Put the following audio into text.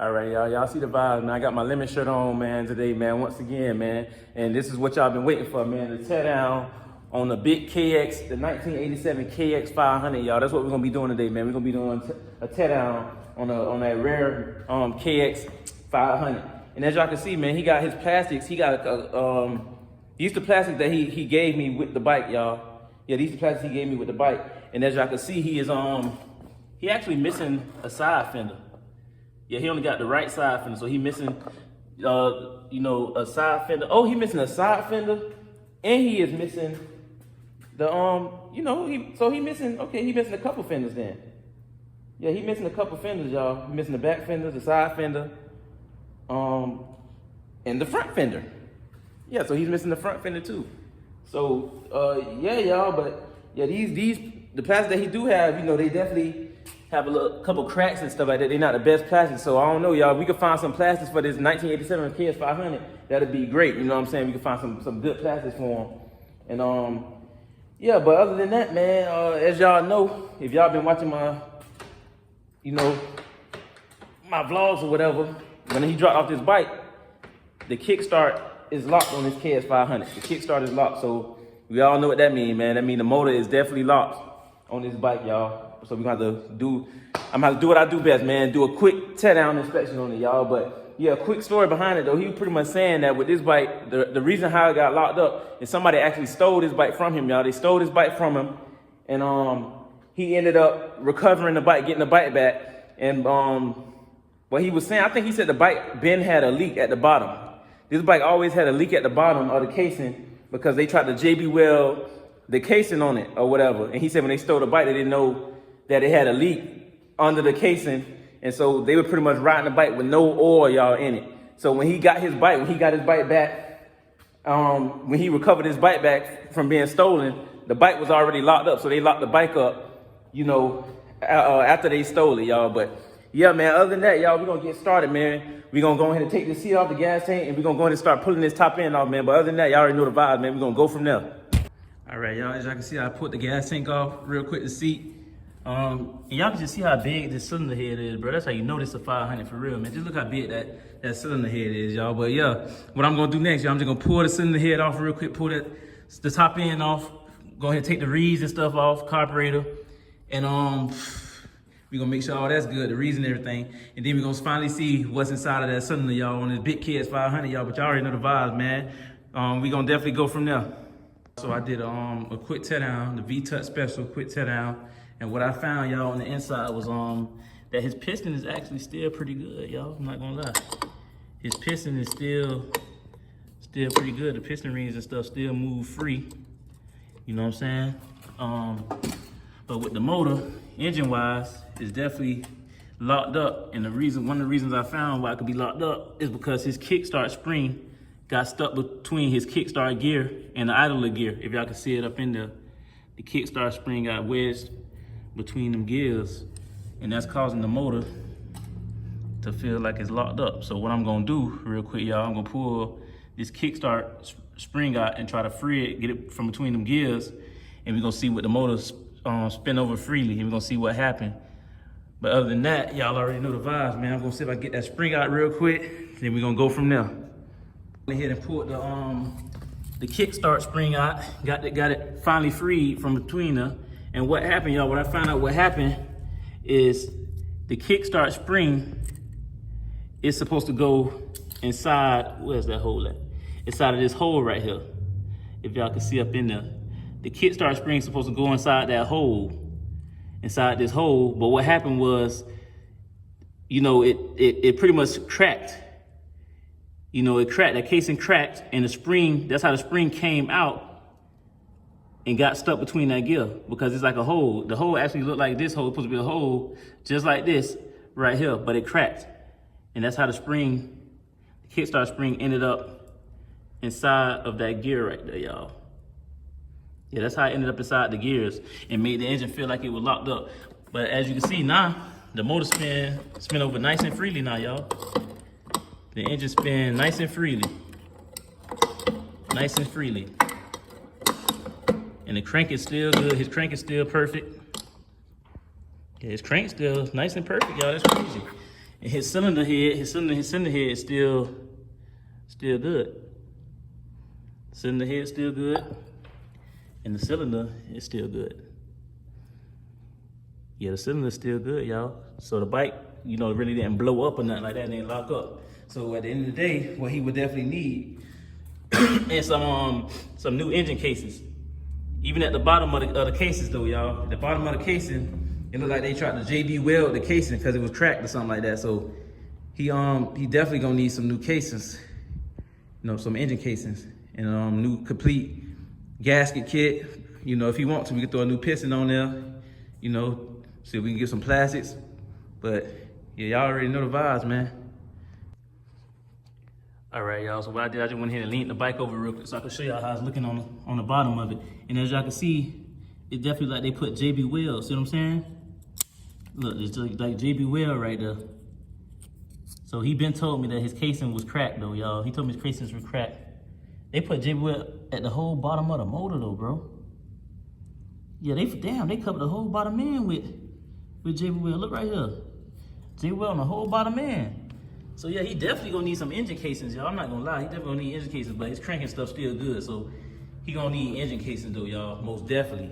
All right, y'all see the vibe, man. I got my lemon shirt on, man, today, man, once again, man. And this is what y'all been waiting for, man, to tear down on the big KX, the 1987 Kx500, y'all. That's what we're gonna be doing today, man. We're gonna be doing a tear down on that rare Kx500. And as y'all can see, man, he got his plastics. He got these the plastic that he gave me with the bike, y'all. Yeah, these the plastics he gave me with the bike. And as y'all can see, he is he actually missing a side fender. Yeah, he only got the right side fender, so he missing, a side fender. Oh, he missing a side fender, and he is missing the, he missing a couple fenders then. Yeah, he missing a couple fenders, y'all. He missing the back fender, the side fender, and the front fender. Yeah, so he's missing the front fender too. So, yeah, y'all, but yeah, the plastic that he do have, they definitely have a couple cracks and stuff like that. They're not the best plastic, so I don't know, y'all. We could find some plastics for this 1987 Kx500. That'd be great. You know what I'm saying? We could find some good plastics for him. And yeah. But other than that, man, as y'all know, if y'all been watching my, my vlogs or whatever, when he dropped off this bike, the kickstart is locked on this Kx500. The kickstart is locked, so we all know what that means, man. That means the motor is definitely locked on this bike, y'all. So we're gonna have to do, I'm gonna have to do what I do best, man. Do a quick tear-down inspection on it, y'all. But yeah, quick story behind it though. He was pretty much saying that with this bike, the reason how it got locked up is somebody actually stole this bike from him, y'all. They stole this bike from him, and he ended up recovering the bike, getting the bike back. And what he was saying, I think he said the bike Ben had a leak at the bottom. This bike always had a leak at the bottom of the casing because they tried to JB weld the casing on it or whatever. And he said when they stole the bike, they didn't know that it had a leak under the casing, and so they were pretty much riding the bike with no oil, y'all, in it. So when he got his bike back, when he recovered his bike back from being stolen, the bike was already locked up. So they locked the bike up, after they stole it, y'all. But yeah, man, other than that, y'all, we're gonna get started, man. We're gonna go ahead and take the seat off the gas tank, and we're gonna go ahead and start pulling this top end off, man. But other than that, y'all already know the vibes, man. We're gonna go from there. All right, y'all, as y'all can see, I put the gas tank off real quick, the seat. And y'all can just see how big this cylinder head is, bro. That's how you know this is a 500 for real, man. Just look how big that cylinder head is, y'all. But yeah, what I'm gonna do next, y'all, I'm just gonna pull the cylinder head off real quick, pull the top end off, go ahead and take the reeds and stuff off, carburetor, and we gonna make sure all that's good, the reeds and everything, and then we gonna finally see what's inside of that cylinder, y'all, on this big Kx500, y'all. But y'all already know the vibes, man. We gonna definitely go from there. So I did a quick tear down, the V-Touch special quick tear down. And what I found, y'all, on the inside was that his piston is actually still pretty good, y'all. I'm not gonna lie. His piston is still pretty good. The piston rings and stuff still move free. You know what I'm saying? But with the motor, engine-wise, it's definitely locked up. And one of the reasons I found why it could be locked up is because his kickstart spring got stuck between his kickstart gear and the idler gear. If y'all can see it up in there, the kickstart spring got wedged between them gears, and that's causing the motor to feel like it's locked up. So what I'm gonna do real quick, y'all, I'm gonna pull this kickstart spring out and try to free it, get it from between them gears, and we're gonna see what the motor spin over freely, and we're gonna see what happened. But other than that, y'all already know the vibes, man. I'm gonna see if I can get that spring out real quick, then we're gonna go from there. Went ahead and pulled the kickstart spring out, got it finally freed from between them. And what happened, y'all, what I found out what happened is the kickstart spring is supposed to go inside, where's that hole at? Inside of this hole right here. If y'all can see up in there. The kickstart spring is supposed to go inside that hole, inside this hole. But what happened was, it pretty much cracked. It cracked, that casing cracked, and the spring, that's how the spring came out and got stuck between that gear, because it's like a hole. The hole actually looked like this hole. It's supposed to be a hole just like this right here, but it cracked. And that's how the kickstart spring ended up inside of that gear right there, y'all. Yeah, that's how it ended up inside the gears and made the engine feel like it was locked up. But as you can see now, the motor spin over nice and freely now, y'all. The engine spin nice and freely. Nice and freely. And the crank is still good. His crank is still perfect. Yeah, his crank still nice and perfect, y'all. That's crazy. And his cylinder head, his cylinder head is still good. Cylinder head still good, and the cylinder is still good. Yeah, the cylinder's still good, y'all. So the bike, you know, really didn't blow up or nothing like that, and didn't lock up. So at the end of the day, what he would definitely need is some new engine cases. Even at the bottom of the cases though, y'all. At the bottom of the casing, it looked like they tried to JB weld the casing because it was cracked or something like that. So he definitely gonna need some new casings, you know, some engine casings, and new complete gasket kit. You know, if he wants to, we can throw a new piston on there, you know, see if we can get some plastics. But yeah, y'all already know the vibes, man. All right, y'all, so what I did, I just went ahead and leaned the bike over real quick so I can show y'all how it's looking on the bottom of it. And as y'all can see, it's definitely like they put JB weld, see what I'm saying? Look, it's just like JB weld right there. So he been told me that his casing was cracked though, y'all. He told me his casings were cracked. They put JB weld at the whole bottom of the motor though, bro. Yeah, they covered the whole bottom end with JB weld. Look right here. JB weld on the whole bottom end. So yeah, he definitely gonna need some engine casings, y'all. I'm not gonna lie, he definitely gonna need engine casings, but his cranking stuff still good. So he gonna need engine casings though, y'all, most definitely.